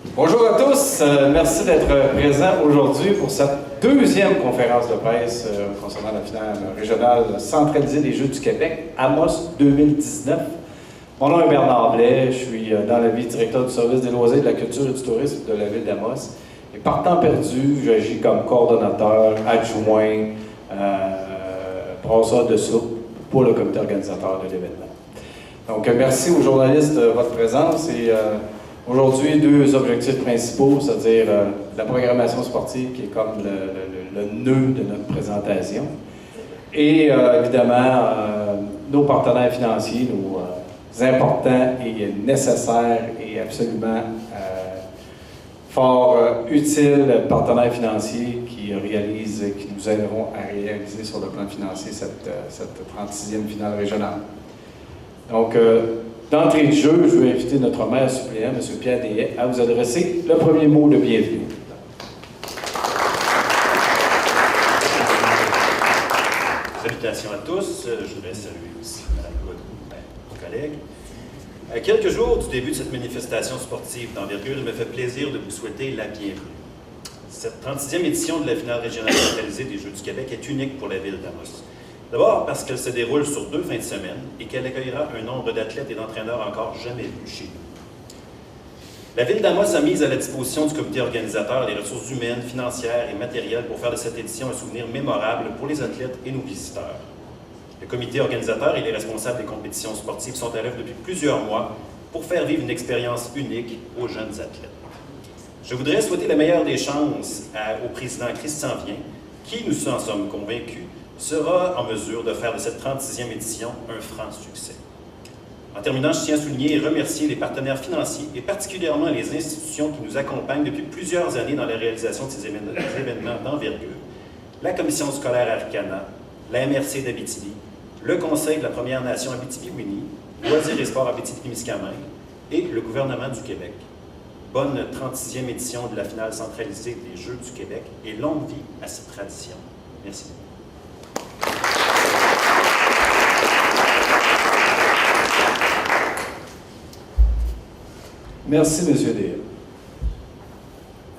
Bonjour à tous, merci d'être présents aujourd'hui pour cette deuxième conférence de presse concernant la finale régionale centralisée des Jeux du Québec, Amos 2019. Mon nom est Bernard Blais, je suis dans la vie directeur du service des loisirs, de la culture et du tourisme de la ville d'Amos. Et par temps perdu, j'agis comme coordonnateur, adjoint, brasseur de soupe pour le comité organisateur de l'événement. Donc merci aux journalistes de votre présence et aujourd'hui, deux objectifs principaux, c'est-à-dire la programmation sportive qui est comme le nœud de notre présentation et évidemment nos partenaires financiers, nos importants et nécessaires et absolument fort utiles partenaires financiers qui nous aideront à réaliser sur le plan financier cette 36e finale régionale. Donc, d'entrée de jeu, je vais inviter notre maire suppléant, M. Pierre Deshaye, à vous adresser le premier mot de bienvenue. Salutations à tous. Je voudrais saluer aussi Mme Godreau, mon collègue. À quelques jours du début de cette manifestation sportive d'envergure, il me fait plaisir de vous souhaiter la bienvenue. Cette 36e édition de la finale régionale centralisée des Jeux du Québec est unique pour la ville d'Amos. D'abord parce qu'elle se déroule sur 2 fins de semaine et qu'elle accueillera un nombre d'athlètes et d'entraîneurs encore jamais vu chez nous. La Ville d'Amos a mis à la disposition du comité organisateur les ressources humaines, financières et matérielles pour faire de cette édition un souvenir mémorable pour les athlètes et nos visiteurs. Le comité organisateur et les responsables des compétitions sportives sont à l'œuvre depuis plusieurs mois pour faire vivre une expérience unique aux jeunes athlètes. Je voudrais souhaiter la meilleure des chances au président Christian Vien, qui, nous en sommes convaincus, sera en mesure de faire de cette 36e édition un franc succès. En terminant, je tiens à souligner et remercier les partenaires financiers et particulièrement les institutions qui nous accompagnent depuis plusieurs années dans la réalisation de ces événements d'envergure. La Commission scolaire Arcana, la MRC d'Abitibi, le Conseil de la Première Nation Abitibi-Winnie, Loisirs et Sports Abitibi-Témiscamingue et le gouvernement du Québec. Bonne 36e édition de la finale centralisée des Jeux du Québec et longue vie à cette tradition. Merci. Merci, M. Deshaye.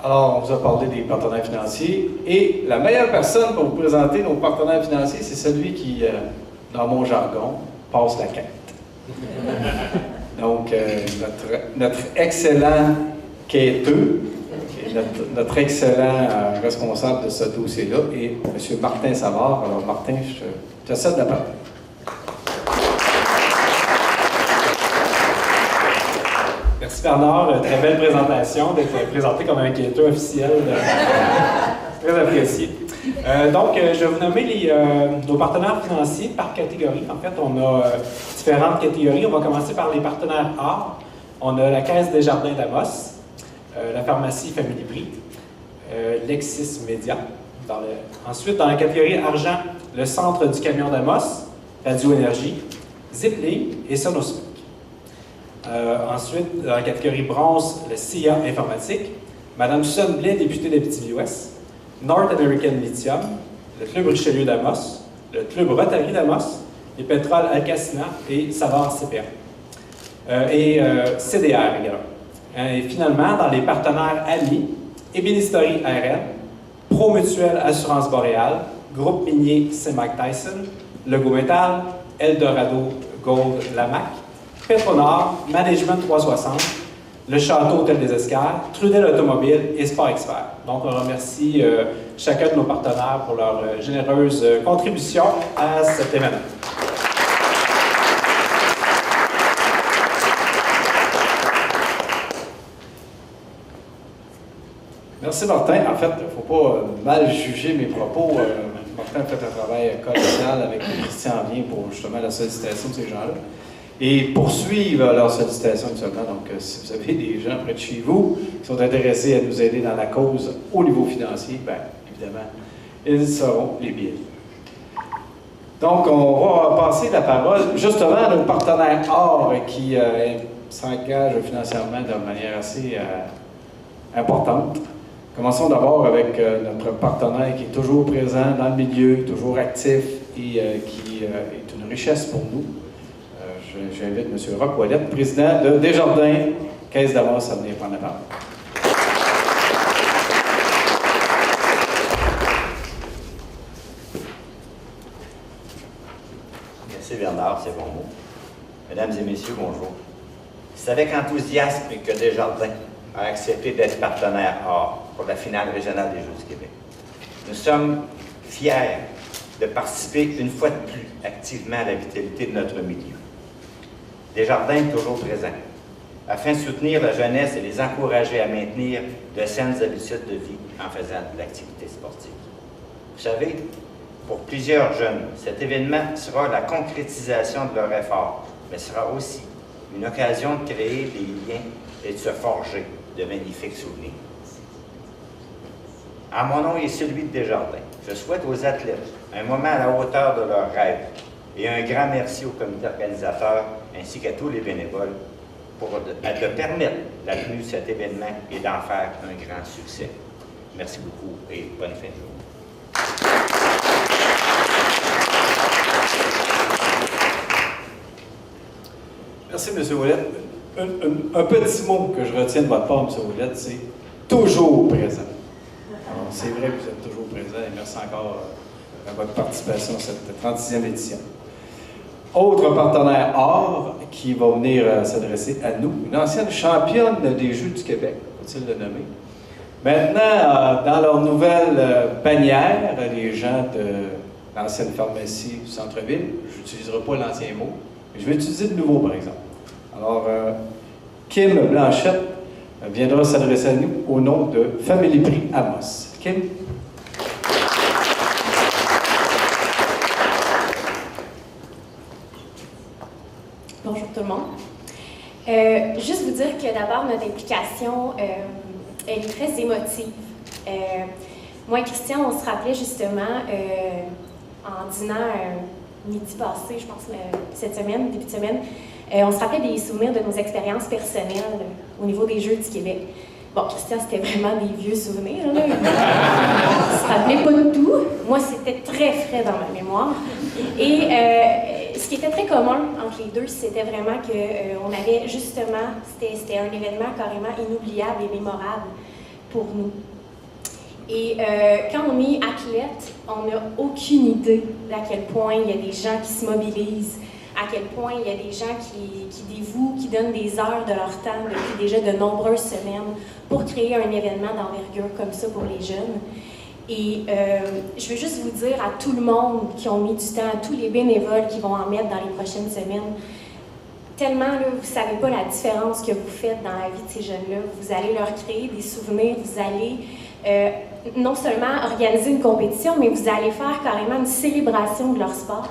Alors, on vous a parlé des partenaires financiers et la meilleure personne pour vous présenter nos partenaires financiers, c'est celui qui, dans mon jargon, passe la quête. Donc, notre excellent quêteux, notre excellent responsable de ce dossier-là est M. Martin Savard. Alors, Martin, je te cède la parole. Merci Bernard, très belle présentation, d'être présenté comme un quêteur officiel, très apprécié. Donc, je vais vous nommer nos partenaires financiers par catégorie. En fait, on a différentes catégories. On va commencer par les partenaires A. On a la Caisse des Jardins d'Amos, la pharmacie Family Prix, Lexis Média. Ensuite, dans la catégorie argent, le Centre du camion d'Amos, Radio Énergie, Zipling et Sonosmic. Ensuite, dans la catégorie bronze, le CIA Informatique, Mme Susan Blais, députée d'Abitibi-Ouest, North American Lithium, le Club Richelieu d'Amos, le Club Rotary d'Amos, les Pétroles Alcacina et Savard CPA. Et CDR également. Et finalement, dans les partenaires amis, Ébénisterie RN, Promutuelle Assurance Boréale, Groupe Minier Saint-Mike Tyson, Lego Metal, Eldorado Gold Lamac, Petronord, Management 360, le Château Hôtel des Escales, Trudel Automobile et Sport Expert. Donc, on remercie chacun de nos partenaires pour leur généreuse contribution à cet événement. Merci Martin. En fait, il ne faut pas mal juger mes propos. Martin a fait un travail collégial avec Christian Vien pour justement la sollicitation de ces gens-là. Et poursuivre leur sollicitation actuellement. Donc, si vous avez des gens près de chez vous qui sont intéressés à nous aider dans la cause au niveau financier, bien, évidemment, ils seront les bienvenus. Donc, on va passer la parole justement à nos partenaires or qui s'engagent financièrement de manière assez importante. Commençons d'abord avec notre partenaire qui est toujours présent dans le milieu, toujours actif et qui est une richesse pour nous. J'invite M. Roch Ouellette, président de Desjardins, Caisse d'Amos, à venir prendre la parole. Merci Bernard, c'est bon mot. Mesdames et messieurs, bonjour. C'est avec enthousiasme que Desjardins a accepté d'être partenaire or pour la finale régionale des Jeux du Québec. Nous sommes fiers de participer une fois de plus activement à la vitalité de notre milieu. Desjardins est toujours présent, afin de soutenir la jeunesse et les encourager à maintenir de saines habitudes de vie en faisant de l'activité sportive. Vous savez, pour plusieurs jeunes, cet événement sera la concrétisation de leur effort, mais sera aussi une occasion de créer des liens et de se forger de magnifiques souvenirs. En mon nom et celui de Desjardins, je souhaite aux athlètes un moment à la hauteur de leurs rêves et un grand merci au comité organisateur ainsi qu'à tous les bénévoles de permettre la tenue de cet événement et d'en faire un grand succès. Merci beaucoup et bonne fin de journée. Merci, M. Ouellette. Un petit mot que je retiens de votre part, M. Ouellette, c'est toujours présent. Alors, c'est vrai que vous êtes toujours présent et merci encore à votre participation à cette 36e édition. Autre partenaire or qui va venir s'adresser à nous, une ancienne championne des Jeux du Québec, faut-il le nommer. Maintenant, dans leur nouvelle bannière, les gens de l'ancienne pharmacie du centre-ville, je n'utiliserai pas l'ancien mot, mais je vais utiliser le nouveau, par exemple. Alors, Kim Blanchette viendra s'adresser à nous au nom de Family Prix Amos. Kim? Bonjour tout le monde. Juste vous dire que d'abord, notre implication, elle est très émotive. Moi et Christian, on se rappelait justement en dînant midi passé, je pense, cette semaine, début de semaine, on se rappelait des souvenirs de nos expériences personnelles au niveau des Jeux du Québec. Bon, Christian, c'était vraiment des vieux souvenirs, là. On se rappelait pas de tout. Moi, c'était très frais dans ma mémoire. Et ce qui était très commun entre les deux, c'était vraiment qu'on avait justement, c'était un événement carrément inoubliable et mémorable pour nous. Et quand on est athlète, on n'a aucune idée d'à quel point il y a des gens qui se mobilisent, à quel point il y a des gens qui dévouent, qui donnent des heures de leur temps depuis déjà de nombreuses semaines pour créer un événement d'envergure comme ça pour les jeunes. Et je veux juste vous dire à tout le monde qui ont mis du temps, à tous les bénévoles qui vont en mettre dans les prochaines semaines, tellement, là, vous ne savez pas la différence que vous faites dans la vie de ces jeunes-là. Vous allez leur créer des souvenirs, vous allez non seulement organiser une compétition, mais vous allez faire carrément une célébration de leur sport.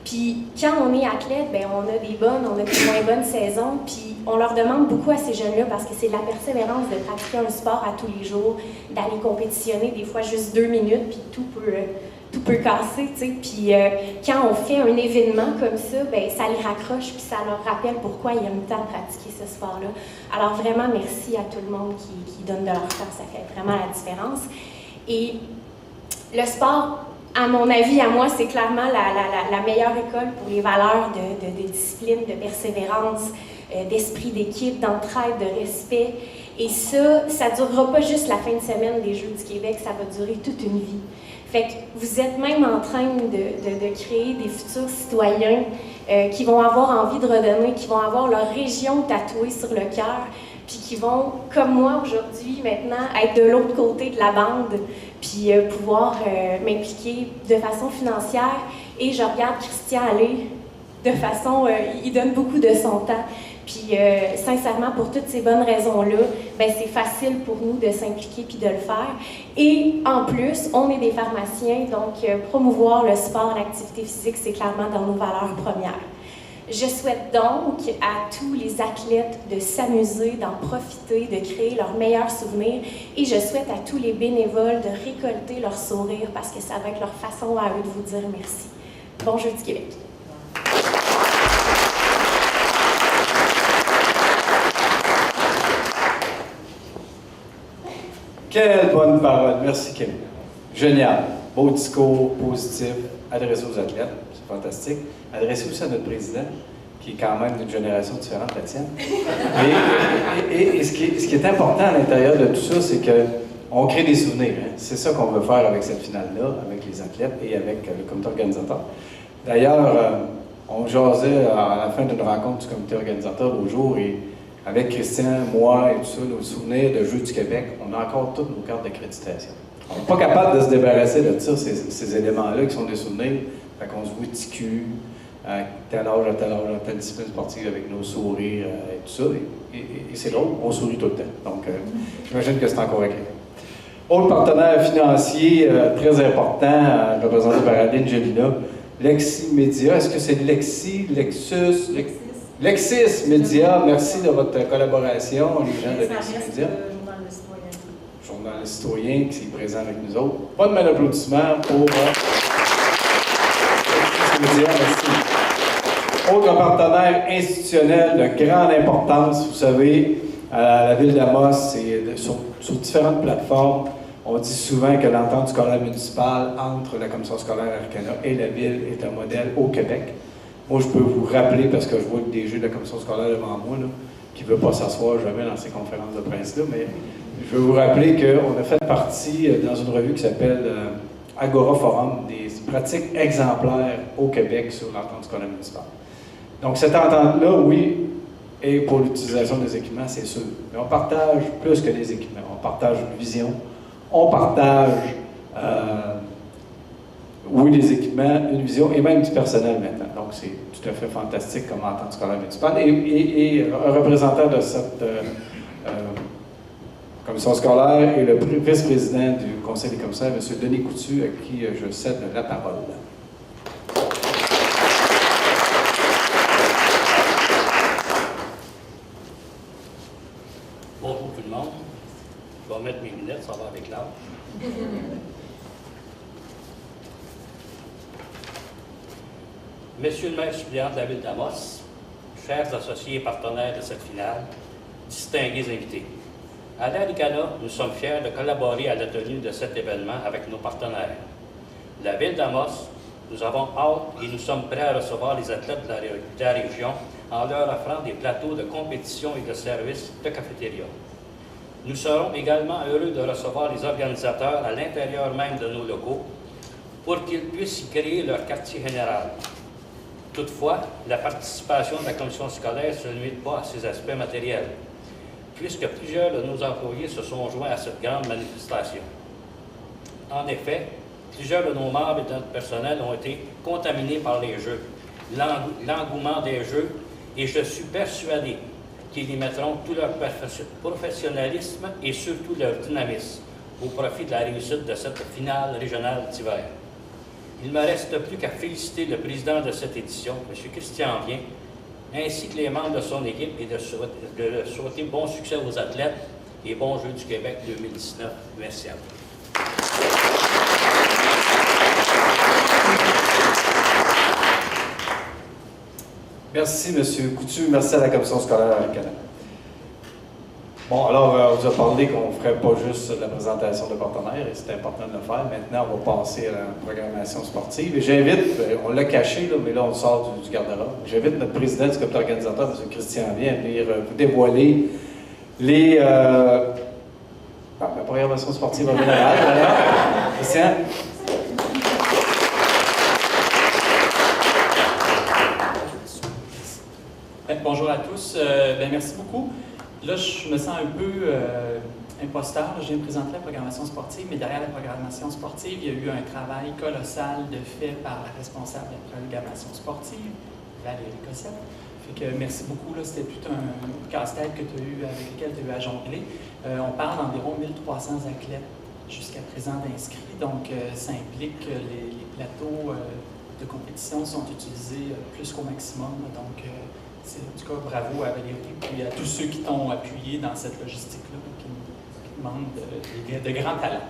Puis quand on est athlète, bien, on a des bonnes, on a des moins bonnes saisons, puis on leur demande beaucoup à ces jeunes-là parce que c'est de la persévérance de pratiquer un sport à tous les jours, d'aller compétitionner des fois juste 2 minutes, puis tout peut casser, tu sais. Puis quand on fait un événement comme ça, bien, ça les raccroche, puis ça leur rappelle pourquoi ils aiment tant pratiquer ce sport-là. Alors vraiment, merci à tout le monde qui donne de leur temps, ça fait vraiment la différence. Et le sport, à mon avis, à moi, c'est clairement la meilleure école pour les valeurs de discipline, de persévérance, d'esprit d'équipe, d'entraide, de respect. Et ça ne durera pas juste la fin de semaine des Jeux du Québec, ça va durer toute une vie. Fait que vous êtes même en train de créer des futurs citoyens qui vont avoir envie de redonner, qui vont avoir leur région tatouée sur le cœur, puis qui vont, comme moi aujourd'hui, maintenant, être de l'autre côté de la bande, puis pouvoir m'impliquer de façon financière. Et je regarde Christian aller de façon... il donne beaucoup de son temps. Puis sincèrement, pour toutes ces bonnes raisons-là, ben, c'est facile pour nous de s'impliquer puis de le faire. Et en plus, on est des pharmaciens, donc promouvoir le sport, l'activité physique, c'est clairement dans nos valeurs premières. Je souhaite donc à tous les athlètes de s'amuser, d'en profiter, de créer leurs meilleurs souvenirs. Et je souhaite à tous les bénévoles de récolter leur sourire parce que ça va être leur façon à eux de vous dire merci. Bon Jeux du Québec! Quelle bonne parole. Merci, Kim. Génial. Beau discours, positif, adressé aux athlètes. C'est fantastique. Adressé aussi à notre président, qui est quand même d'une génération différente de la tienne. Et ce qui est important à l'intérieur de tout ça, c'est qu'on crée des souvenirs. Hein. C'est ça qu'on veut faire avec cette finale-là, avec les athlètes et avec le comité organisateur. D'ailleurs, On jasait à la fin d'une rencontre du comité organisateur au jour et avec Christian, moi et tout ça, nos souvenirs de Jeux du Québec, on a encore toutes nos cartes d'accréditation. On n'est pas capable de se débarrasser de ça, ces éléments-là qui sont des souvenirs. Fait qu'on se voit TQ, à tel âge, à telle discipline sportive avec nos sourires et tout ça. Et c'est drôle, on sourit tout le temps. Donc, j'imagine que c'est encore agréable. Autre partenaire financier très important, représenté par Adeline Gelina, Lexis Média. Est-ce que c'est Lexis, Lexus? Lexis Média, merci de votre collaboration, les gens de Lexis Média. Journal Le Citoyen. Journal Le Citoyen qui est présent avec nous autres. Pas de mal d'applaudissements pour Lexis Média, merci. Autre partenaire institutionnel de grande importance, vous savez, à la ville d'Amos et sur différentes plateformes, on dit souvent que l'entente scolaire municipale entre la commission scolaire Arcana et la ville est un modèle au Québec. Moi, je peux vous rappeler, parce que je vois le DG de la commission scolaire devant moi, là, qui ne veut pas s'asseoir jamais dans ces conférences de presse-là, mais je veux vous rappeler qu'on a fait partie dans une revue qui s'appelle Agora Forum, des pratiques exemplaires au Québec sur l'entente scolaire municipale. Donc, cette entente-là, oui, et pour l'utilisation des équipements, c'est sûr. Mais on partage plus que des équipements. On partage une vision, on partage, oui, des équipements, une vision et même du personnel maintenant. Donc, c'est tout à fait fantastique comme entente scolaire municipale. Et un représentant de cette commission scolaire et le vice-président du Conseil des commissaires, M. Denis Coutu, à qui je cède la parole. Bonjour tout le monde. Je vais mettre mes lunettes, ça va avec l'âge. Monsieur le maire suppléant de la ville d'Amos, chers associés et partenaires de cette finale, distingués invités. À l'Arcana, nous sommes fiers de collaborer à la tenue de cet événement avec nos partenaires. La ville d'Amos, nous avons hâte et nous sommes prêts à recevoir les athlètes de la région en leur offrant des plateaux de compétition et de services de cafétéria. Nous serons également heureux de recevoir les organisateurs à l'intérieur même de nos locaux pour qu'ils puissent y créer leur quartier général. Toutefois, la participation de la commission scolaire ne se limite pas à ces aspects matériels, puisque plusieurs de nos employés se sont joints à cette grande manifestation. En effet, plusieurs de nos membres et de notre personnel ont été contaminés par les jeux, l'engouement des jeux, et je suis persuadé qu'ils y mettront tout leur professionnalisme et surtout leur dynamisme au profit de la réussite de cette finale régionale d'hiver. Il ne me reste plus qu'à féliciter le président de cette édition, M. Christian Vien, ainsi que les membres de son équipe et de souhaiter bon succès aux athlètes et bons Jeux du Québec 2019. Merci à vous. Merci, M. Coutu. Merci à la commission scolaire Arcana. Bon, alors, on vous a parlé qu'on ne ferait pas juste la présentation de partenaires, et c'est important de le faire. Maintenant, on va passer à la programmation sportive. Et j'invite, on l'a caché, là, mais là, on sort du garde-robe. J'invite notre président du comité organisateur, M. Christian Vien, à venir vous dévoiler la programmation sportive en général. Christian? Bonjour à tous. Merci beaucoup. Là, je me sens un peu imposteur. Je viens de présenter la programmation sportive, mais derrière la programmation sportive, il y a eu un travail colossal de fait par la responsable de la programmation sportive, Valérie Cossette. Fait que merci beaucoup. C'était tout un casse-tête avec lequel tu as eu à jongler. On parle d'environ 1300 athlètes jusqu'à présent d'inscrits. Donc, ça implique que les plateaux de compétition sont utilisés plus qu'au maximum. Donc, en tout cas, bravo à Valérie et à tous ceux qui t'ont appuyé dans cette logistique-là, qui demandent de grands talents.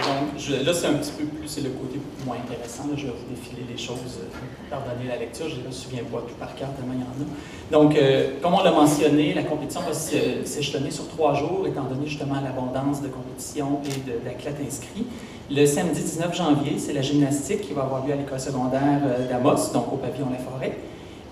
Donc, là, c'est un petit peu plus, c'est le côté moins intéressant. Là, je vais vous défiler les choses. Pardonnez la lecture, je ne me souviens pas tout par cœur, tellement il y en a. Donc, comme on l'a mentionné, la compétition va s'échelonner sur 3 jours, étant donné justement l'abondance de compétitions et d'athlètes inscrits. Le samedi 19 janvier, c'est la gymnastique qui va avoir lieu à l'école secondaire d'Amos, donc au pavillon La Forêt.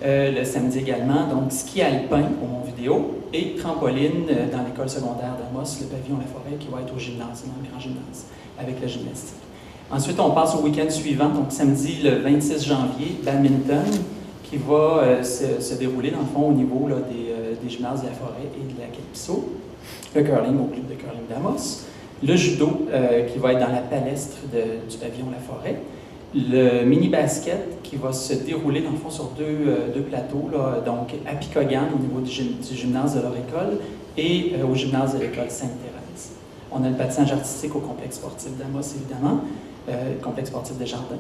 Le samedi également, donc ski alpin au Mont-Vidéo et trampoline dans l'école secondaire d'Amos, le pavillon La Forêt qui va être au gymnase, dans le grand gymnase, avec la gymnastique. Ensuite, on passe au week-end suivant, donc samedi le 26 janvier, badminton, qui va se dérouler dans le fond au niveau là, des gymnases de la Forêt et de la Calypso. Le curling au club de curling d'Amos. Le judo qui va être dans la palestre du pavillon La Forêt. Le mini-basket qui va se dérouler dans le fond sur deux plateaux, là, donc à Picogan au niveau du gymnase de leur école et au gymnase de l'école Sainte-Thérèse. On a le patinage artistique au complexe sportif d'Amos, évidemment, complexe sportif des Jardins.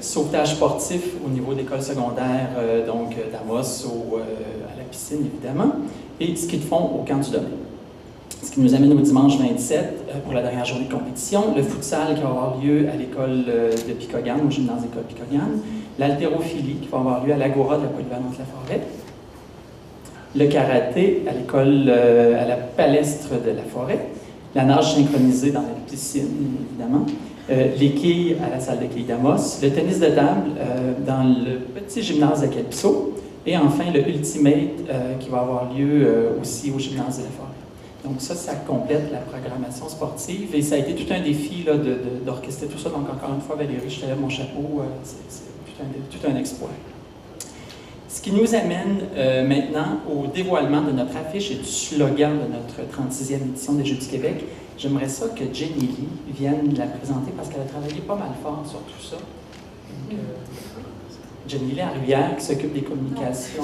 Sauvetage sportif au niveau de l'école secondaire donc d'Amos à la piscine, évidemment, et ski de fond au camp du domaine. Ce qui nous amène au dimanche 27 pour la dernière journée de compétition. Le futsal qui va avoir lieu à l'école de Picogan, au gymnase d'école Picogan. L'haltérophilie qui va avoir lieu à l'Agora de la Polyvalente La Forêt. Le karaté à l'école, à la palestre de La Forêt. La nage synchronisée dans la piscine, évidemment. Les quilles à la salle de quilles d'Amos. Le tennis de table dans le petit gymnase de Calypso. Et enfin, le Ultimate qui va avoir lieu aussi au gymnase de La Forêt. Donc ça complète la programmation sportive et ça a été tout un défi là, d'orchestrer tout ça. Donc encore une fois, Valérie, je te lève mon chapeau, c'est tout un exploit. Ce qui nous amène maintenant au dévoilement de notre affiche et du slogan de notre 36e édition des Jeux du Québec. J'aimerais ça que Jenny Lee vienne la présenter parce qu'elle a travaillé pas mal fort sur tout ça. Donc, Jenny Lee Rivière qui s'occupe des communications.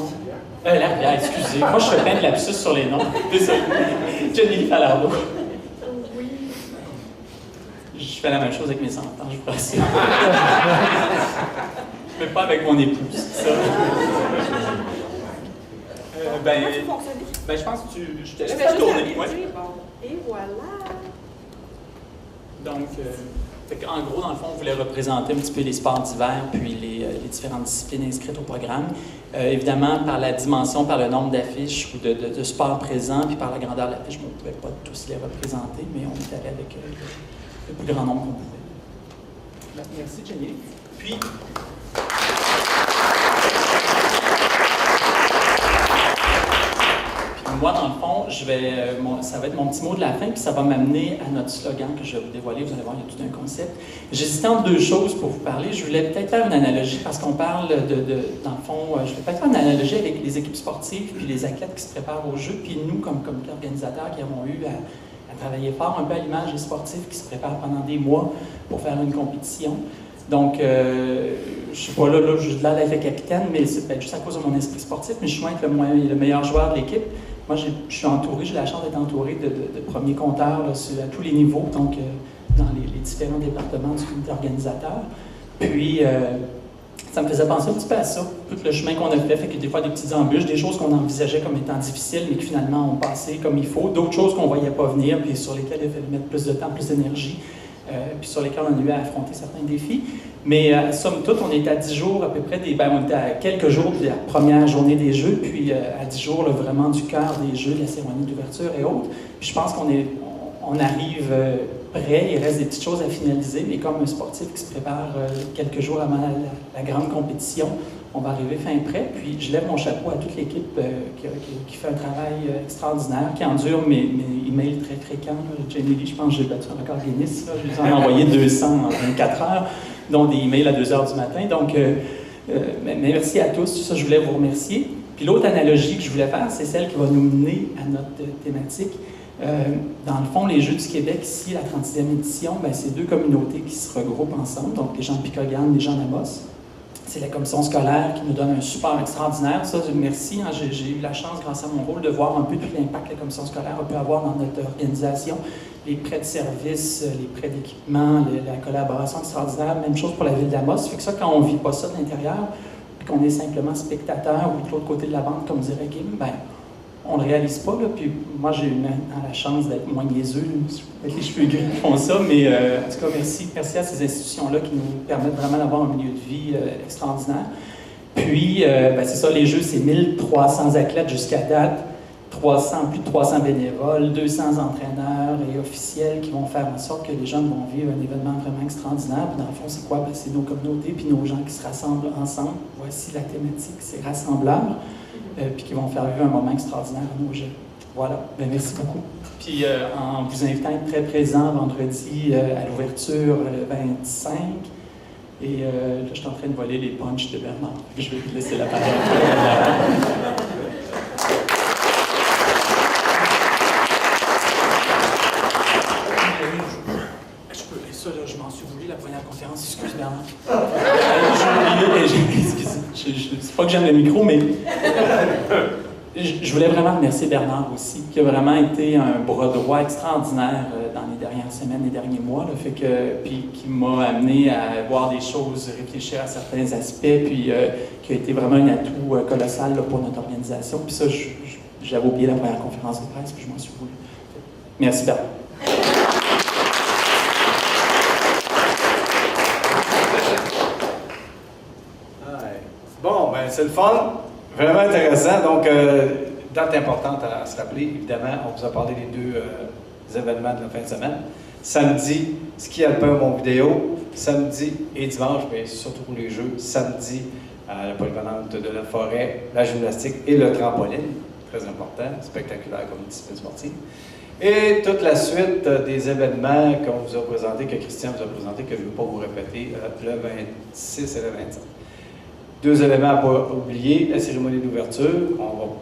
La Rivière, excusez. Moi, je fais plein de lapsus sur les noms. Désolé. Jenny Lee Falardeau. Oui. Je fais la même chose avec mes enfants, je vous rassure. Mais pas avec mon épouse, c'est ça. Comment tu fonctionnes? Je pense que je te laisse la tourner. Ouais. Bon. Et voilà. Donc, en gros, dans le fond, on voulait représenter un petit peu les sports d'hiver puis les différentes disciplines inscrites au programme. Évidemment, par la dimension, par le nombre d'affiches ou de sports présents, puis par la grandeur de l'affiche, on ne pouvait pas tous les représenter, mais on est allé avec le plus grand nombre qu'on pouvait. Merci, Jenny. Puis, moi, dans le fond, ça va être mon petit mot de la fin, puis ça va m'amener à notre slogan que je vais vous dévoiler. Vous allez voir, il y a tout un concept. J'hésitais entre deux choses pour vous parler. Je voulais peut-être faire une analogie, parce qu'on parle dans le fond, je vais peut-être faire une analogie avec les équipes sportives, puis les athlètes qui se préparent aux Jeux, puis nous, comme comité organisateur, qui avons eu à travailler fort, un peu à l'image des sportifs qui se préparent pendant des mois pour faire une compétition. Donc, je ne suis pas là, je suis là d'être le capitaine, mais c'est peut-être juste à cause de mon esprit sportif, mais je suis loin d'être le meilleur joueur de l'équipe. Moi, je suis entouré, j'ai la chance d'être entouré de premiers compteurs là, à tous les niveaux, donc dans les différents départements du comité organisateur. Puis, ça me faisait penser un petit peu à ça, tout le chemin qu'on a fait que des fois des petites embûches, des choses qu'on envisageait comme étant difficiles, mais qui finalement ont passé comme il faut, d'autres choses qu'on ne voyait pas venir, puis sur lesquelles il fallait mettre plus de temps, plus d'énergie, puis sur lesquelles on a eu à affronter certains défis. Mais somme toute, on est à 10 jours à peu près, on était à quelques jours de la première journée des Jeux, puis à 10 jours là, vraiment du cœur des Jeux, de la cérémonie d'ouverture et autres. Puis je pense qu'on arrive prêt, il reste des petites choses à finaliser, mais comme un sportif qui se prépare quelques jours avant la grande compétition, on va arriver fin prêt. Puis je lève mon chapeau à toute l'équipe qui fait un travail extraordinaire, qui endure mes emails très fréquents. Jenny Lee, je pense que j'ai battu un record Guinness. Je vous en ai envoyé 200 en 24 heures, dont des emails à 2 heures du matin. Donc, merci à tous. Ça, je voulais vous remercier. Puis l'autre analogie que je voulais faire, c'est celle qui va nous mener à notre thématique. Dans le fond, les Jeux du Québec, ici, la 36e édition, c'est deux communautés qui se regroupent ensemble, donc les gens de Picogan, les gens d'Amos. C'est la commission scolaire qui nous donne un support extraordinaire. Ça, merci. J'ai eu la chance, grâce à mon rôle, de voir un peu tout l'impact que la commission scolaire a pu avoir dans notre organisation. Les prêts de services, les prêts d'équipement, la collaboration extraordinaire. Même chose pour la ville d'Amos. Fait que ça, quand on ne vit pas ça de l'intérieur, puis qu'on est simplement spectateur ou de l'autre côté de la bande, comme dirait Kim, on ne le réalise pas. Là. Puis moi, j'ai eu la chance d'être moins niaiseux. Peut-être les cheveux gris qui font ça, mais en tout cas, merci à ces institutions-là qui nous permettent vraiment d'avoir un milieu de vie extraordinaire. Puis, c'est ça, les Jeux, c'est 1300 athlètes jusqu'à date, plus de 300 bénévoles, 200 entraîneurs et officiels qui vont faire en sorte que les jeunes vont vivre un événement vraiment extraordinaire. Puis dans le fond, c'est quoi? C'est nos communautés puis nos gens qui se rassemblent ensemble. Voici la thématique, c'est rassembleurs. Puis qui vont faire vivre un moment extraordinaire à nos jeunes. Voilà. Merci beaucoup. Puis en vous invitant à être très présent vendredi à l'ouverture le 25. Et là, je suis en train de voler les punchs de Bernard. Je vais lui laisser la parole. Ça, là, je m'en suis voulu la première conférence. Excuse, Bernard. C'est pas que j'aime le micro, mais je voulais vraiment remercier Bernard aussi, qui a vraiment été un bras droit extraordinaire dans les dernières semaines, les derniers mois. Là, puis qui m'a amené à voir des choses, réfléchir à certains aspects, puis qui a été vraiment un atout colossal là, pour notre organisation. Puis ça, j'avais oublié la première conférence de presse, puis je m'en suis voulu. Merci, Bernard. Bon, ben c'est le fun, vraiment intéressant. Donc, date importante à se rappeler, évidemment, on vous a parlé des deux événements de la fin de semaine. Samedi, ski alpin mon vidéo. Samedi et dimanche, mais surtout pour les jeux, samedi, la polyvalente de la forêt, la gymnastique et le trampoline. Très important, spectaculaire comme discipline sportive. Et toute la suite des événements qu'on vous a présentés, que Christian vous a présentés, que je ne vais pas vous répéter, le 26 et le 25. Deux éléments à ne pas oublier, la cérémonie d'ouverture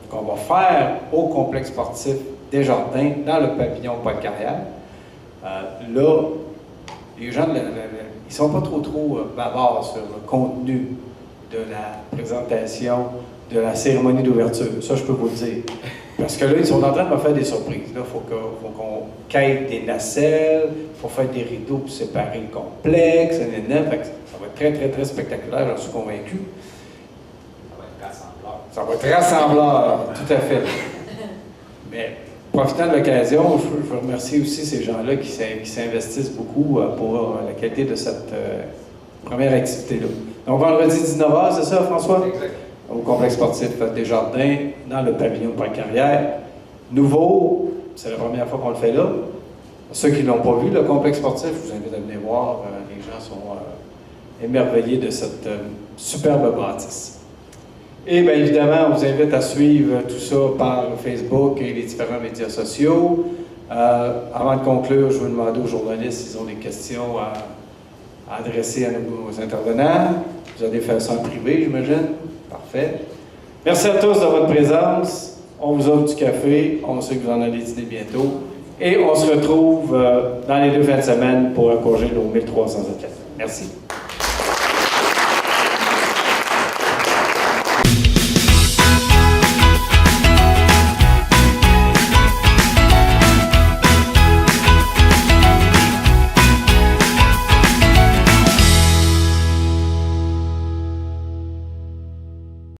qu'on va faire au complexe sportif Desjardins dans le pavillon Paul-Carrière. Là, les gens, ils ne sont pas trop bavards sur le contenu de la présentation de la cérémonie d'ouverture. Ça, je peux vous le dire. Parce que là, ils sont en train de me faire des surprises. Il faut qu'on quête des nacelles, il faut faire des rideaux pour séparer le complexe, ça va être très, très, très spectaculaire, j'en suis convaincu. Ça va être rassembleur, tout à fait. Mais profitant de l'occasion, je veux remercier aussi ces gens-là qui s'investissent beaucoup pour la qualité de cette première activité-là. Donc, vendredi 19h, c'est ça, François? Exact. Au complexe sportif Desjardins, dans le pavillon Paul-Carrière. Nouveau, c'est la première fois qu'on le fait là. Ceux qui ne l'ont pas vu, le complexe sportif, je vous invite à venir voir. Les gens sont émerveillés de cette superbe bâtisse. Et bien évidemment, on vous invite à suivre tout ça par Facebook et les différents médias sociaux. Avant de conclure, je vais demander aux journalistes s'ils ont des questions à adresser à nos intervenants. Vous allez faire ça en privé, j'imagine. Parfait. Merci à tous de votre présence. On vous offre du café. On sait que vous en allez dîner bientôt. Et on se retrouve dans les 2 fins de semaine pour encourager nos 1300 athlètes. Merci.